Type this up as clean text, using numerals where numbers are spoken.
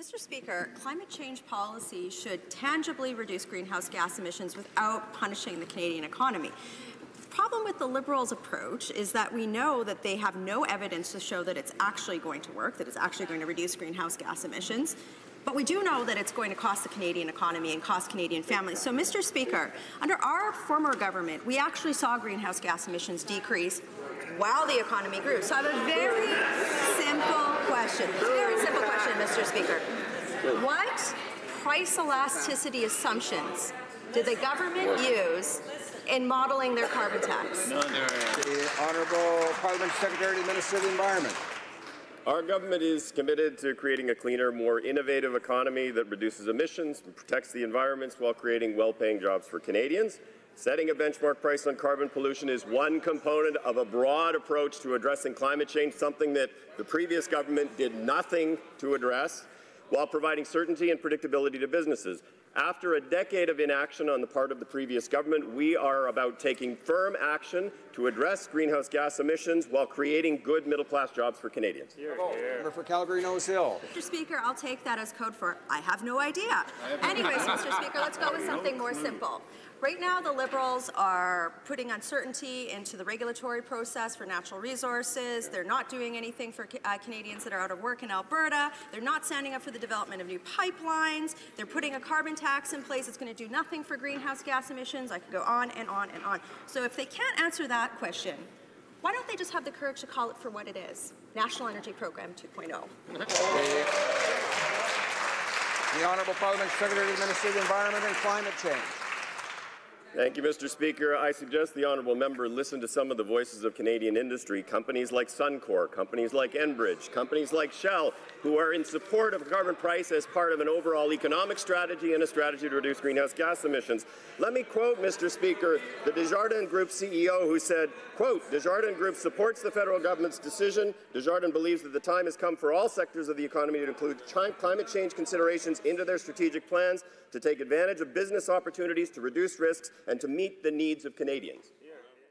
Mr. Speaker, climate change policy should tangibly reduce greenhouse gas emissions without punishing the Canadian economy. The problem with the Liberals' approach is that we know that they have no evidence to show that it's actually going to work, that it's actually going to reduce greenhouse gas emissions. But we do know that it's going to cost the Canadian economy and cost Canadian families. So, Mr. Speaker, under our former government, we actually saw greenhouse gas emissions decrease while the economy grew. So I have a very simple question, Mr. Speaker. What price elasticity assumptions did the government use in modeling their carbon tax? The Honourable Parliament Secretary to the Minister of the Environment. Our government is committed to creating a cleaner, more innovative economy that reduces emissions and protects the environment while creating well-paying jobs for Canadians. Setting a benchmark price on carbon pollution is one component of a broad approach to addressing climate change, something that the previous government did nothing to address, while providing certainty and predictability to businesses. After a decade of inaction on the part of the previous government, we are about taking firm action to address greenhouse gas emissions while creating good middle-class jobs for Canadians. Member for Calgary-Nose Hill. Mr. Speaker, I'll take that as code for I have no idea. Anyways, Mr. Speaker, let's go with something more simple. Right now, the Liberals are putting uncertainty into the regulatory process for natural resources. They're not doing anything for Canadians that are out of work in Alberta. They're not standing up for the development of new pipelines. They're putting a carbon tax in place that's going to do nothing for greenhouse gas emissions. I could go on and on and on. So if they can't answer that question, why don't they just have the courage to call it for what it is? National Energy Program 2.0. The Honourable Parliament Secretary to the Minister of the Environment and Climate Change. Thank you, Mr. Speaker. I suggest the honourable member listen to some of the voices of Canadian industry, companies like Suncor, companies like Enbridge, companies like Shell, who are in support of a carbon price as part of an overall economic strategy and a strategy to reduce greenhouse gas emissions. Let me quote, Mr. Speaker, the Desjardins Group CEO who said, quote, Desjardins Group supports the federal government's decision. Desjardins believes that the time has come for all sectors of the economy to include climate change considerations into their strategic plans, to take advantage of business opportunities, to reduce risks, and to meet the needs of Canadians.